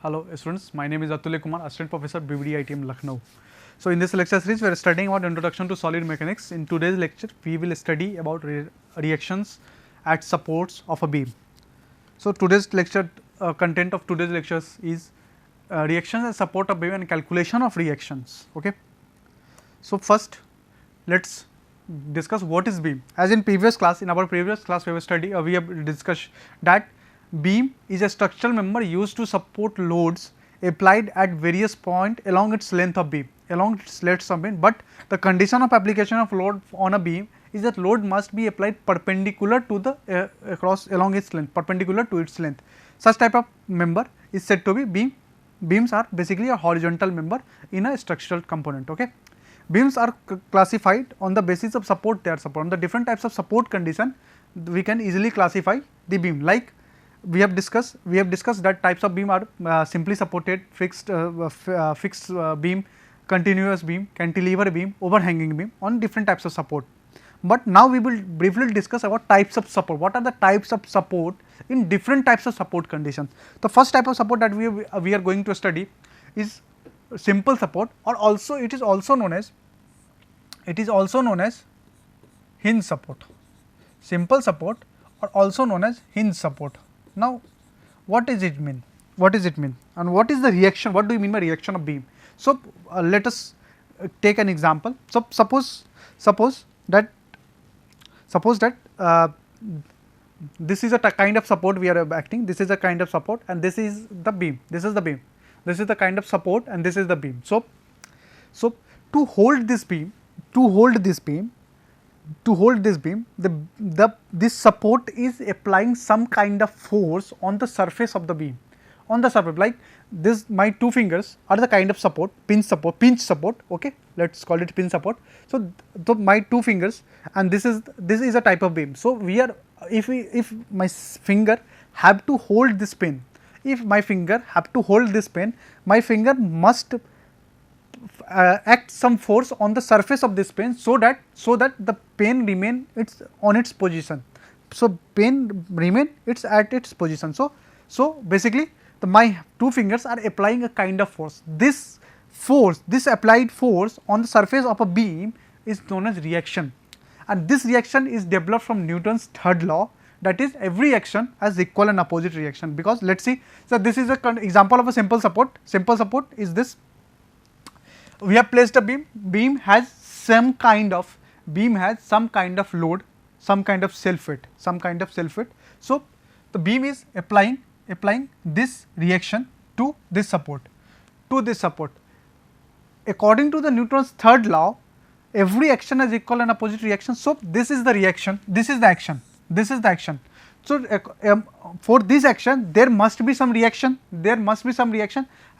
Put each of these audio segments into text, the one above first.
Hello students, my name is Atulya Kumar, Assistant Professor BBD ITM Lucknow. So in this lecture series we are studying about introduction to solid mechanics. In today's lecture we will study about reactions at supports of a beam. So today's lecture content of today's lectures is reactions at support of beam and calculation of reactions. Okay. So first let us discuss what is beam. As in previous class, in our previous class we have discussed that beam is a structural member used to support loads applied at various points along its length of beam, but the condition of application of load on a beam is that load must be applied perpendicular to the along its length, perpendicular to its length. Such type of member is said to be beam. Beams are basically a horizontal member in a structural component. Okay. Beams are classified on the basis of support they are support. On the different types of support condition, we can easily classify the beam. Like we have discussed that types of beam are simply supported, fixed beam, continuous beam, cantilever beam, overhanging beam, on different types of support. But now we will briefly discuss about types of support. What are the types of support in different types of support conditions? The first type of support that we are going to study is simple support, or also it is also known as hinge support. Simple support or also known as hinge support. Now what does it mean? And what is the reaction? What do you mean by reaction of beam? So let us take an example. So suppose that this is a kind of support we are acting. This is a kind of support and this is the beam. This is the kind of support and this is the beam. So to hold this beam, this support is applying some kind of force on the surface of the beam. On the surface, like this, my two fingers are the kind of support, pinch support. Okay, let us call it pinch support. So my two fingers, and this is a type of beam. So we are, if my finger have to hold this pin, my finger must act some force on the surface of this pen so that the pen remain on its position. So pen remain at its position. So basically my two fingers are applying a kind of force. This applied force on the surface of a beam is known as reaction, and this reaction is developed from Newton's third law, that is every action has equal and opposite reaction. Because let us see, so this is a example of a simple support. Simple support is this: we have placed a beam has some kind of load, some kind of self weight. So the beam is applying this reaction to this support. According to the Newton's third law, every action has equal and opposite reaction. So this is the reaction, this is the action. So for this action there must be some reaction,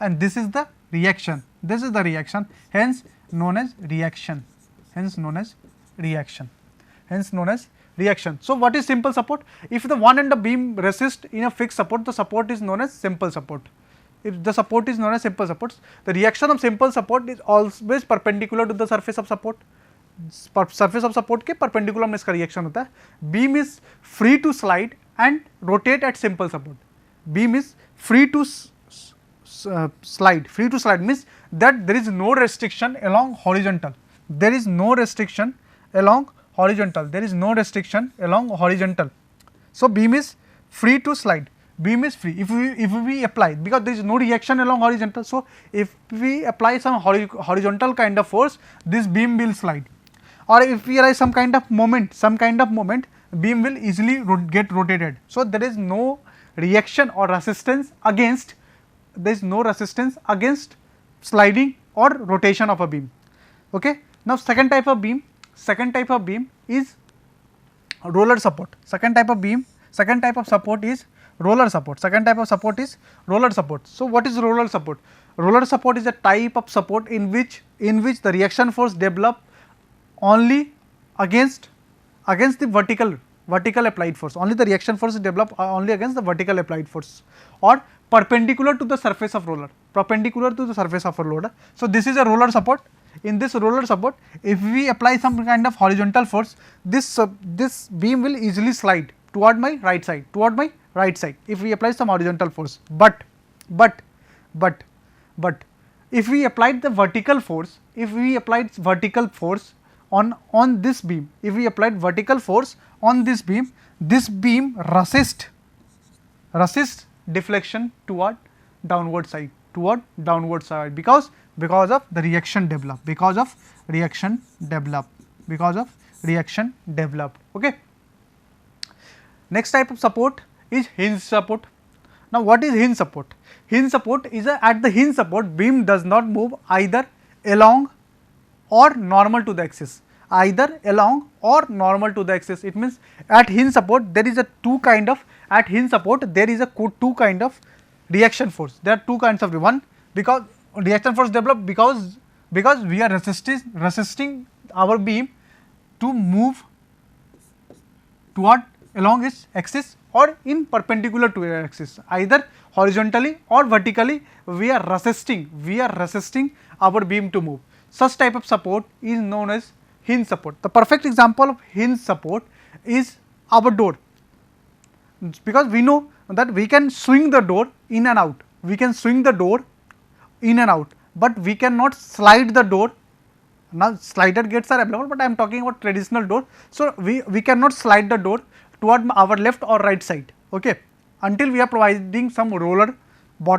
and this is the reaction. Hence known as reaction. So what is simple support? If the one end of beam resist in a fixed support, the support is known as simple support. If the support is known as simple support, the reaction of simple support is always perpendicular to the surface of support. Surface of support के perpendicular में इसका reaction होता है. Beam is free to slide and rotate at simple support. Beam is free to slide. Means that there is no restriction along horizontal. So beam is free to slide. If we apply, because there is no reaction along horizontal, so if we apply some horizontal kind of force, this beam will slide. Or if we apply some kind of moment, beam will easily get rotated. So there is no reaction or resistance against sliding or rotation of a beam. Okay. Now second type of beam is roller support. Second type of support is roller support. So what is roller support? Roller support is a type of support in which the reaction force develop only against the vertical applied force. Only the reaction force is developed only against the vertical applied force, or perpendicular to the surface of roller. So this is a roller support. In this roller support, if we apply some kind of horizontal force, this beam will easily slide toward my right side if we apply some horizontal force. But but if we applied the vertical force, if we applied vertical force on this beam, if we applied vertical force on this beam resist deflection toward downward side, because of the reaction developed, okay. Next type of support is hinge support. Now, what is hinge support? Hinge support is at the hinge support, beam does not move either along or normal to the axis, It means at hinge support there is a two kind of reaction force. There are two kinds of one, because reaction force developed because we are resisting our beam to move toward along its axis or in perpendicular to its axis, either horizontally or vertically. We are resisting our beam to move. Such type of support is known as hinge support. The perfect example of hinge support is our door, because we know that we can swing the door in and out, but we cannot slide the door. Now, slider gates are available, but I am talking about traditional door. So, we cannot slide the door toward our left or right side, okay, until we are providing some roller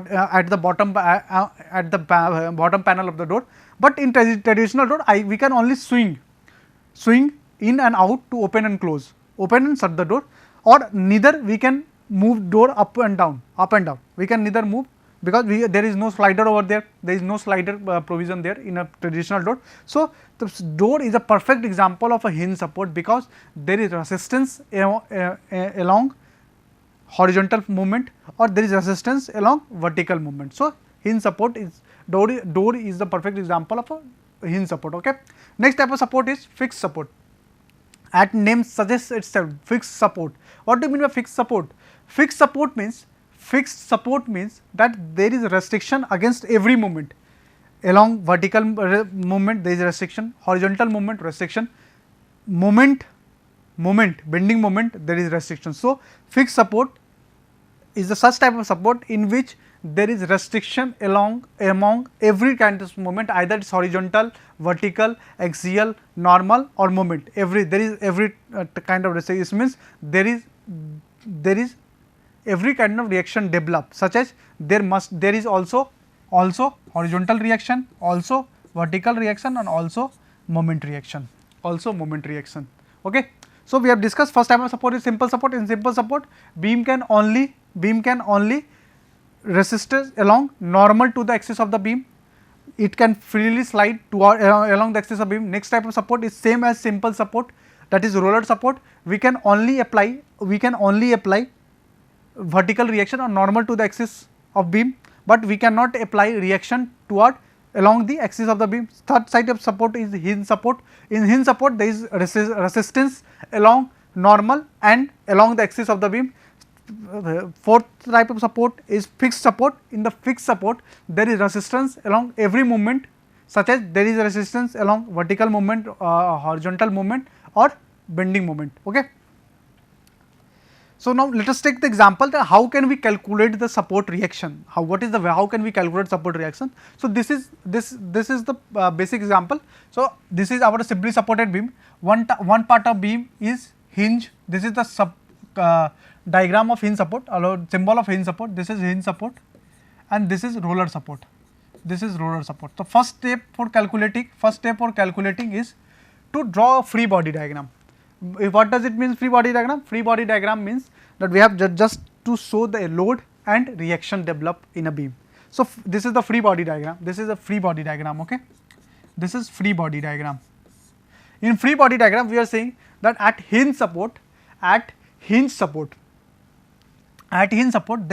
at the bottom panel of the door. But in traditional door, we can only swing in and out to open and close, open and shut the door, or neither we can move door up and down. We can neither move, because there is no slider over there, provision there in a traditional door. So, the door is a perfect example of a hinge support, because there is resistance along horizontal movement, or there is resistance along vertical movement. So, hinge support is door is the perfect example of a hinge support, okay. Next type of support is fixed support. At name suggests itself, fixed support. What do you mean by fixed support? Fixed support means that there is restriction against every movement. Along vertical movement there is restriction, horizontal movement restriction, bending moment there is restriction. So, fixed support is the such type of support in which there is restriction among every kind of movement, either it is horizontal, vertical, axial, normal or moment. There is every kind of restriction. Means there is every kind of reaction developed, such as there is also horizontal reaction, also vertical reaction, and also moment reaction. Okay. So, we have discussed first type of support is simple support. In simple support, beam can only resist along normal to the axis of the beam. It can freely slide along the axis of beam. Next type of support is same as simple support, that is roller support. We can only apply vertical reaction or normal to the axis of beam, but we cannot apply reaction toward along the axis of the beam. Third type of support is hinge support. In hinge support, there is resistance along normal and along the axis of the beam. Fourth type of support is fixed support. In the fixed support, there is resistance along every movement, such as there is resistance along vertical movement, horizontal movement or bending moment. Okay. So, now let us take the example that how can we calculate the support reaction, how can we calculate support reaction. So, this is the basic example. So, this is our simply supported beam, one part of beam is hinge. This is the diagram of hinge support, symbol of hinge support. This is hinge support and this is roller support. So, first step for calculating is to draw a free body diagram. What does it mean, free body diagram? Free body diagram means that we have just to show the load and reaction developed in a beam. So, this is the free body diagram. Okay. This is free body diagram. In free body diagram, we are saying that at hinge support, there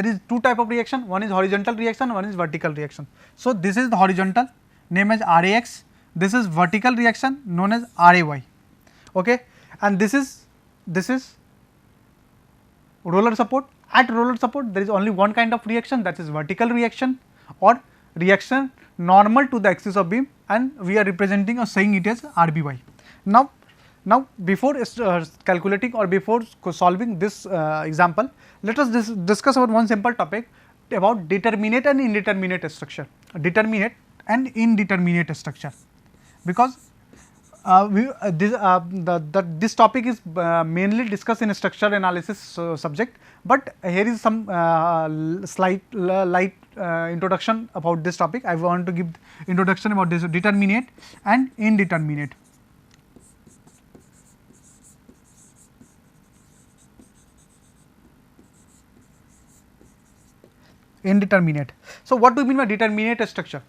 is two type of reaction. One is horizontal reaction, one is vertical reaction. So, this is the horizontal, named as RAX. This is vertical reaction, known as RAY. Okay. And this is roller support. At roller support, there is only one kind of reaction, that is vertical reaction or reaction normal to the axis of beam, and we are representing or saying it as RBY. Now before calculating or before solving this example, let us discuss about one simple topic. about determinate and indeterminate structure, determinate and indeterminate structure, because this topic is mainly discussed in structure analysis subject, but here is some slight light introduction about this topic. I want to give introduction about this determinate and indeterminate. Indeterminate. So, what do you mean by determinate structure?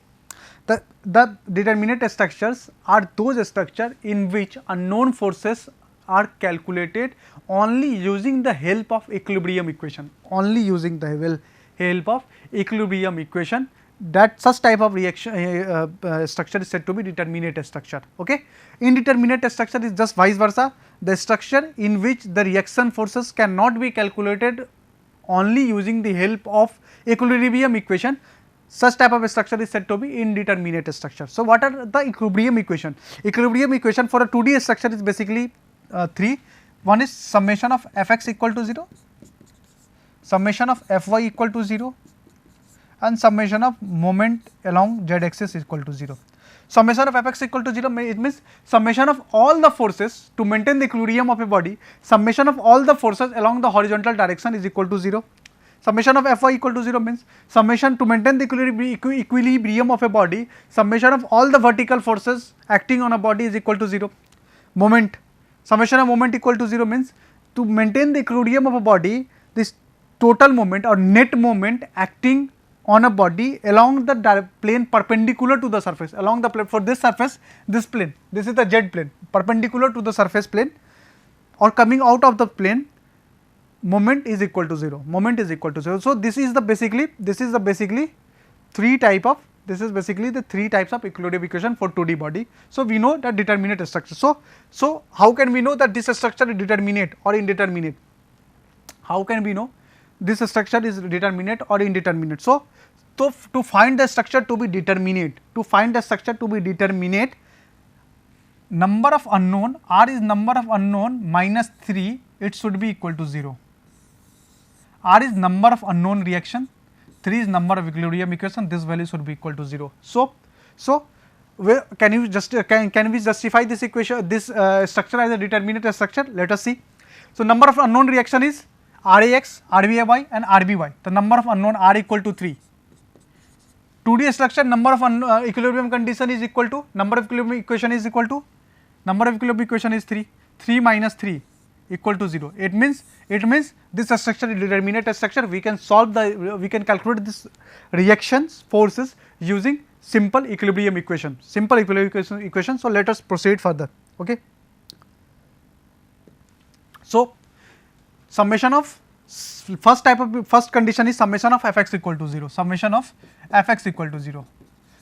The determinate structures are those structures in which unknown forces are calculated only using the help of equilibrium equation, only using the help of equilibrium equation. That such type of reaction structure is said to be determinate structure. Okay. Indeterminate structure is just vice versa, the structure in which the reaction forces cannot be calculated only using the help of equilibrium equation. Such type of structure is said to be indeterminate structure. So, what are the equilibrium equation? Equilibrium equation for a 2D structure is basically 3. One is summation of Fx equal to 0, summation of Fy equal to 0, and summation of moment along z axis equal to 0. Summation of Fx equal to 0, it means summation of all the forces to maintain the equilibrium of a body, summation of all the forces along the horizontal direction is equal to 0. Summation of Fy equal to 0 means summation to maintain the equilibrium of a body, summation of all the vertical forces acting on a body is equal to 0. Moment, summation of moment equal to 0 means to maintain the equilibrium of a body, this total moment or net moment acting on a body along the plane perpendicular to the surface, along the plane, for this surface, this plane, this is the z plane perpendicular to the surface plane or coming out of the plane, moment is equal to 0, moment is equal to 0. So, this is the basically three type of, this is basically the 3 types of equilibrium equation for 2D body. So, we know that determinate structure. So how can we know that this structure is determinate or indeterminate? How can we know this structure is determinate or indeterminate? So, to find the structure to be determinate, number of unknown, R is number of unknown minus 3, it should be equal to 0. R is number of unknown reaction, 3 is number of equilibrium equation, this value should be equal to 0. So where can you just can we justify this equation, this structure as a determinate structure? Let us see. So, number of unknown reaction is RAX, RBY and RBY. The number of unknown R equal to 3. 2D structure, number of equilibrium condition is equal to, number of equilibrium equation is equal to, number of equilibrium equation is 3, 3 minus 3 equal to 0. It means this structure is determinate structure. We can solve we can calculate this reactions forces using simple equilibrium equation, So, let us proceed further. Okay. So, summation of first condition is summation of Fx equal to 0, summation of Fx equal to 0.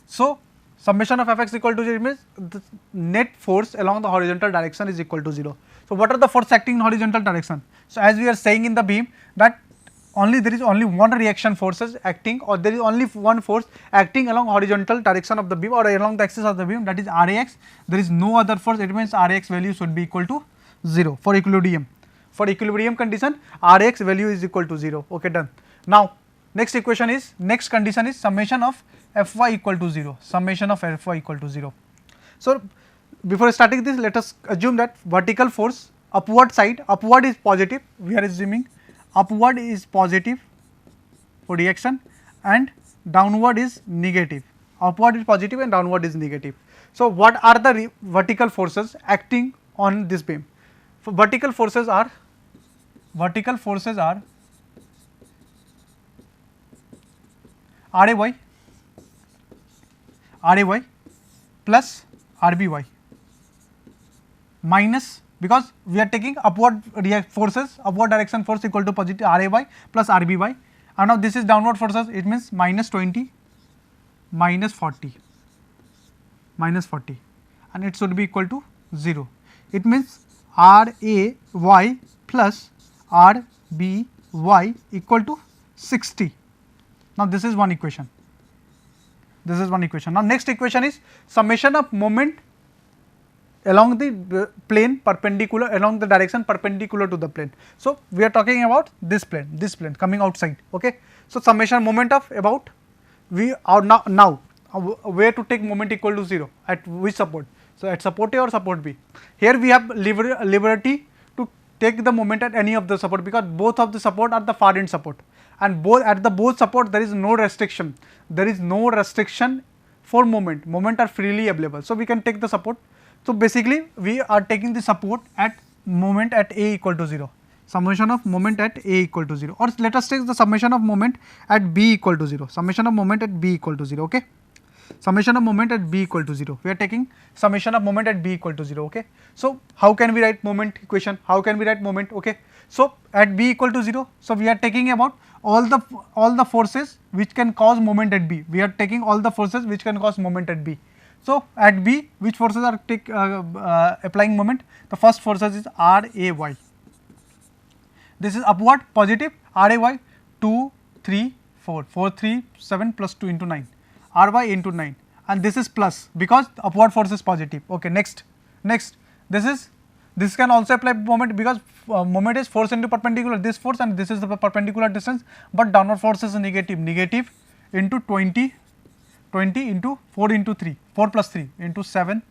So, summation of Fx equal to 0 means the net force along the horizontal direction is equal to 0. So, what are the force acting in horizontal direction? So, as we are saying in the beam that there is only one reaction forces acting, or there is only one force acting along horizontal direction of the beam or along the axis of the beam, that is Rax. There is no other force, it means Rax value should be equal to 0 for equilibrium. For equilibrium condition, Rax value is equal to 0. Okay, done. Now, next condition is summation of Fy equal to 0, summation of Fy equal to 0. So, before starting this, let us assume that vertical force upward side, upward is positive, we are assuming upward is positive for reaction and downward is negative, upward is positive and downward is negative. So, what are the vertical forces acting on this beam? For vertical forces are Ray plus Rby minus, because we are taking upward forces, upward direction force equal to positive Ray plus Rby, and now this is downward forces, it means minus 20, minus 40, and it should be equal to 0. It means Ray plus Rby equal to 60. Now, this is one equation. Now, next equation is summation of moment along the plane perpendicular, along the direction perpendicular to the plane. So, we are talking about this plane coming outside. Okay. So, summation moment of about we are now where to take moment equal to 0 at which support. So, at support A or support B. Here we have liberty to take the moment at any of the support, because both of the support are the far end support, and both at the both support there is no restriction. There is no restriction for moment are freely available. So, we can take the support. So, basically we are taking the support at moment at A equal to 0, summation of moment at A equal to 0, or let us take the summation of moment at B equal to 0, summation of moment at B equal to 0, okay. Summation of moment at B equal to 0, we are taking summation of moment at B equal to 0, okay. So, how can we write moment equation, how can we write moment, okay. So, at B equal to 0, so we are taking about all the forces which can cause moment at B, we are taking all the forces which can cause moment at B. So, at B which forces are applying moment, the first forces is R A Y, this is upward positive R A Y 2, 3, 4, 4, 3, 7 plus 2 into 9, R Y into 9, and this is plus because upward force is positive, okay. Next this can also apply moment, because moment is force into perpendicular this force, and this is the perpendicular distance, but downward force is negative into 20 into 4 into 3, 4 plus 3 into 7,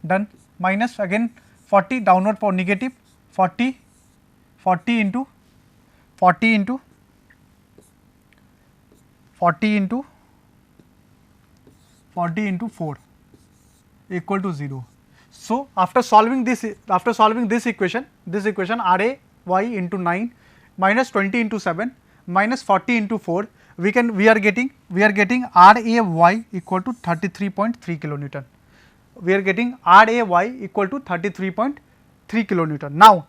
done, minus again 40 downward for negative 40 into 40 into 4 equal to 0. So, after solving this equation R A Y into 9 minus 20 into 7 minus 40 into 4, we are getting R A Y equal to 33.3 kilonewton. We are getting R A Y equal to 33.3 kilonewton. Now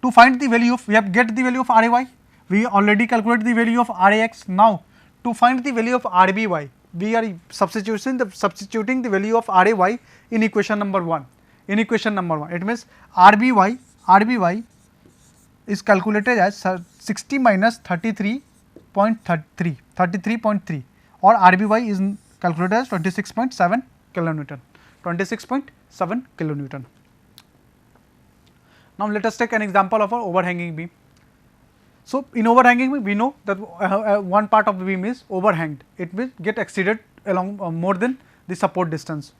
to find the value of, we have get the value of R A Y, we already calculated the value of R A X. Now to find the value of R B Y, we are substituting the value of R A Y in equation number 1. It means R B Y is calculated as 60 minus 33.3, or R B Y is calculated as 26.7 kilonewton. Now, let us take an example of an overhanging beam. So, in overhanging beam we know that one part of the beam is overhanged, it will get exceeded along more than the support distance,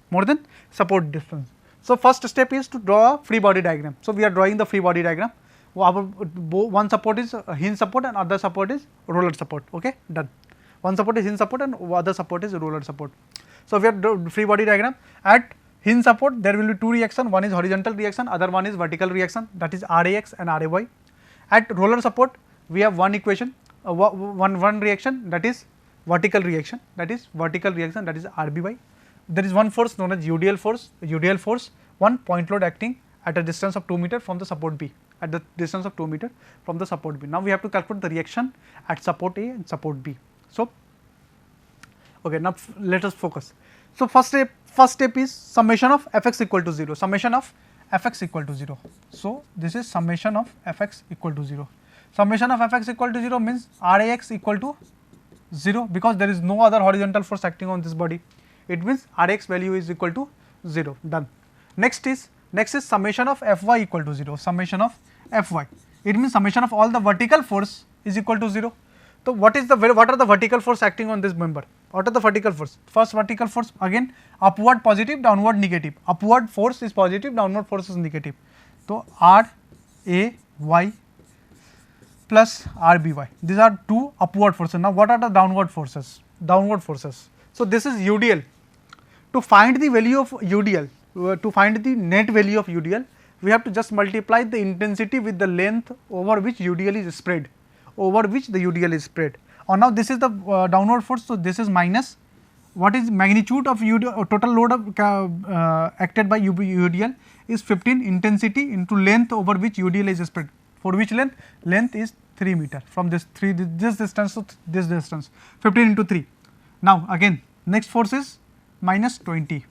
So, first step is to draw a free body diagram. So, we are drawing the free body diagram. One support is hinge support and other support is roller support, okay, done. One support is hinge support and other support is roller support. So, we have free body diagram. At hinge support there will be two reactions, one is horizontal reaction, other one is vertical reaction, that is RAX and RAY. At roller support we have one equation, one reaction, that is vertical reaction, that is RBY. There is one force known as UDL force, one point load acting at a distance of 2 meter from the support B, Now we have to calculate the reaction at support A and support B. So, okay, now let us focus. So, first step is summation of Fx equal to 0, So, this is summation of Fx equal to 0. Summation of Fx equal to 0 means Rax equal to 0, because there is no other horizontal force acting on this body. It means Rx value is equal to 0, done. Next is summation of Fy equal to 0, It means summation of all the vertical force is equal to 0. So, what are the vertical force acting on this member? What are the vertical force? First vertical force again upward positive, downward negative. Upward force is positive, downward force is negative. So, RAY plus RBY. These are two upward forces. Now, what are the downward forces? So, this is UDL. To find the value of UDL, to find the net value of UDL, we have to just multiply the intensity with the length over which UDL is spread. Now, this is the downward force. So, this is minus what is magnitude of total load of acted by UDL is 15 intensity into length over which UDL is spread. For which length is 3 meter from this distance to this distance, 15 into 3. Now, again next force is minus 20.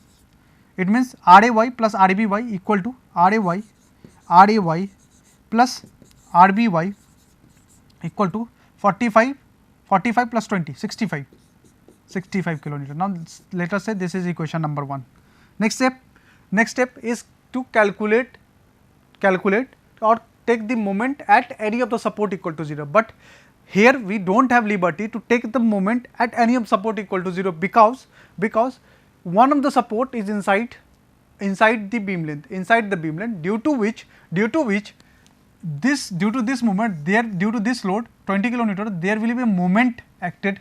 It means RAY plus RBY equal to RAY plus RBY equal to 45 plus 20, 65 kilonewton. Now, let us say this is equation number 1. Next step is to calculate or take the moment at any of the support equal to 0, but here we do not have liberty to take the moment at any of support equal to 0, because one of the support is inside the beam length, due to which due to this moment due to this load 20 kilonewton, there will be a moment acted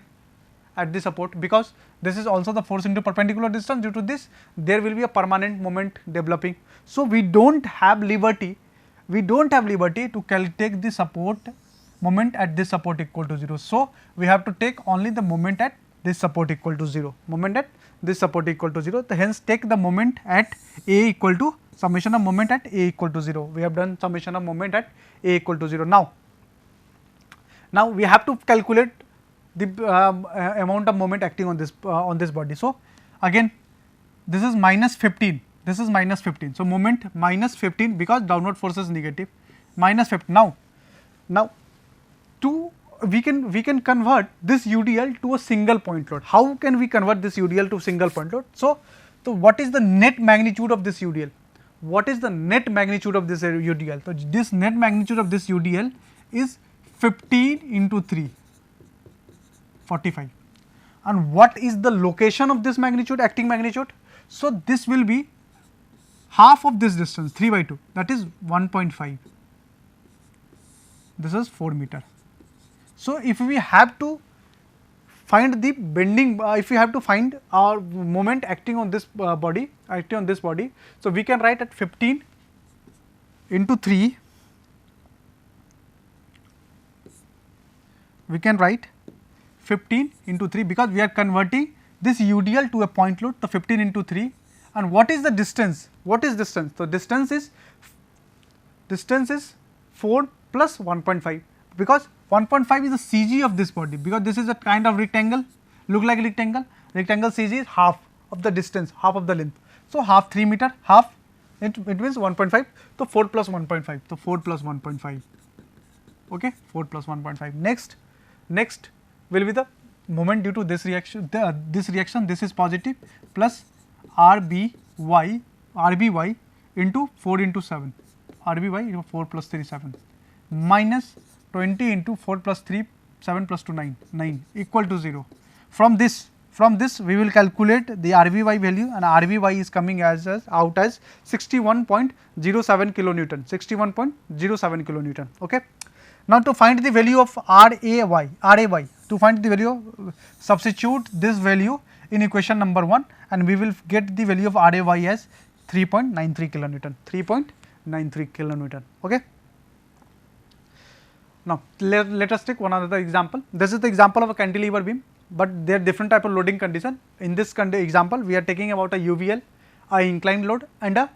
at the support, because this is also the force into perpendicular distance. Due to this, there will be a permanent moment developing. So, we do not have liberty to take the support moment at this support equal to 0. So, we have to take only the moment at this support equal to 0, hence take the moment at A equal to summation of moment at A equal to 0. We have done summation of moment at A equal to 0. Now we have to calculate the amount of moment acting on this body. So, again this is minus 15, this is minus 15. So, moment minus 15, because downward force is negative, minus 15. Now we can convert this UDL to a single point load. How can we convert this UDL to single point load? So what is the net magnitude of this UDL? What is the net magnitude of this UDL? So, this net magnitude of this UDL is 15 into 3, 45. And what is the location of this magnitude, acting magnitude? So, this will be half of this distance, 3 by 2, that is 1.5. This is 4 meter. So, if we have to find the bending, if we have to find our moment acting on this body, so we can write at 15 into 3, we can write 15 into 3, because we are converting this UDL to a point load, the 15 into 3. And what is the distance? What is distance? So, distance is 4 plus 1.5, because 1.5 is the CG of this body, because this is a kind of rectangle, look like rectangle CG is half of the distance, half of the length. So, half 3 meter, half it means 1.5. So, 4 plus 1.5, so 4 plus 1.5, okay, 4 plus 1.5. Next will be the moment due to this reaction, this is positive, plus RBY into 4 into 7, RBY into 4 plus 3 7, minus 20 into 4 plus 3 7 plus 2 9 equal to 0. From this we will calculate the RBY value, and RBY is coming out as 61.07 kilonewton, okay. Now, to find the value of RAY, to find the value, substitute this value in equation number 1, and we will get the value of RAY as 3.93 kilonewton, okay. Now, let us take one other example. This is the example of a cantilever beam, but there are different type of loading condition. In this example, we are taking about a UVL, a inclined load, and a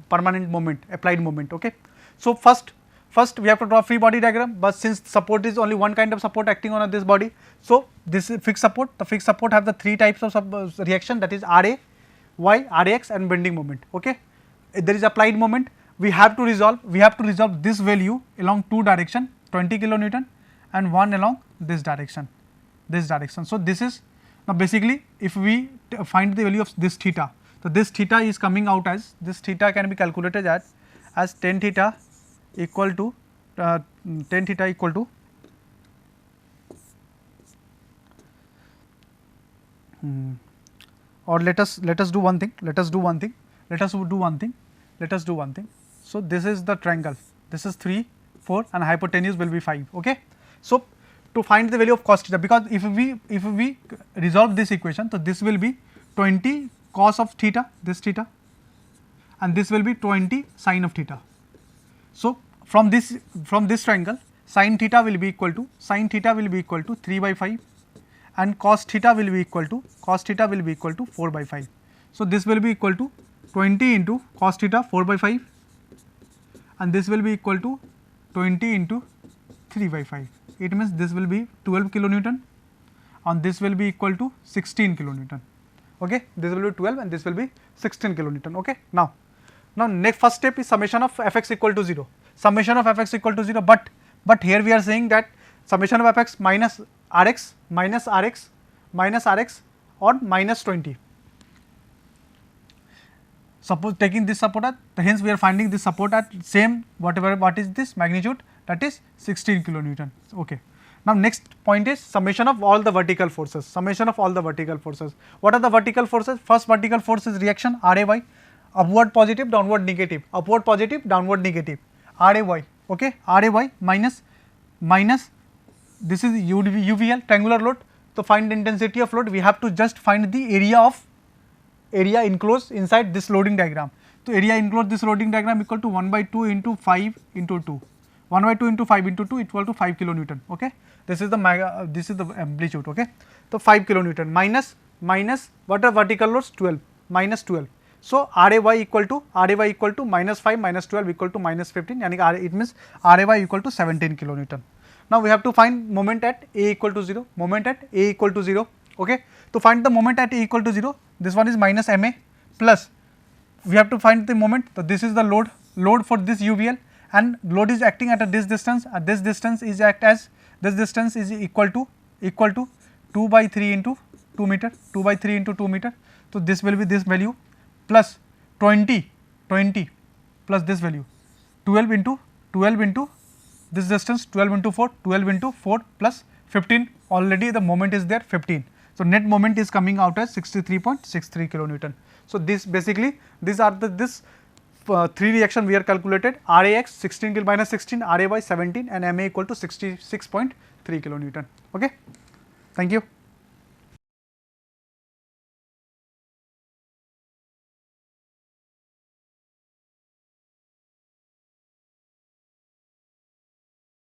permanent moment, applied moment, okay. So, first we have to draw free body diagram, but since support is only one kind of support acting on this body, so this is fixed support. The fixed support have the 3 types of reaction, that is RA, Y, RAX and bending moment, okay. There is applied moment. We have to resolve this value along 2 direction, 20 kilonewton, and one along this direction. So, this is now basically if we find the value of this theta, so this theta is coming out as, this theta can be calculated as tan theta equal to or let us do one thing. So, this is the triangle, this is 3, 4 and hypotenuse will be 5, okay. So, to find the value of cos theta, because if we resolve this equation, so this will be 20 cos of theta, this theta, and this will be 20 sin of theta. So, from this triangle, sin theta will be equal to 3 by 5 and cos theta will be equal to 4 by 5. So, this will be equal to 20 into cos theta 4 by 5, and this will be equal to 20 into 3 by 5. It means this will be 12 kilonewton and this will be equal to 16 kilonewton, okay. This will be 12 and this will be 16 kilonewton, okay. Now next first step is summation of Fx equal to 0, but here we are saying that summation of Fx minus Rx or minus 20. Suppose taking this support at, hence we are finding this support at same what is this magnitude that is 16 kilonewton. Okay. Now next point is summation of all the vertical forces, summation of all the vertical forces. What are the vertical forces? First vertical force is reaction RAY, upward positive, downward negative, upward positive, downward negative, RAY, okay, RAY minus this is UVL, triangular load. So find the intensity of load, we have to just find the area enclosed inside this loading diagram. So area enclosed this loading diagram equal to 1 by 2 into 5 into 2, 1 by 2 into 5 into 2 equal to 5 kilonewton, okay. This is the amplitude, okay. So 5 kilonewton minus what are vertical loads? 12, minus 12. So RAY equal to minus 5 minus 12 equal to minus 15, yani it means RAY equal to 17 kilonewton. Now we have to find moment at A equal to 0, moment at A equal to 0, okay. To find the moment at A equal to 0, this one is minus MA plus we have to find the moment. So this is the load for this UVL, and load is acting at this distance, this distance is equal to 2 by 3 into 2 meter, 2 by 3 into 2 meter. So this will be this value plus 20 plus this value 12 into this distance, 12 into 4 plus 15, already the moment is there 15. So net moment is coming out as 63.63 kilonewton. So this basically these are the three reaction we are calculated: RAX 16 till minus 16, RAY 17 and MA equal to 66.3 kilonewton. Okay, thank you.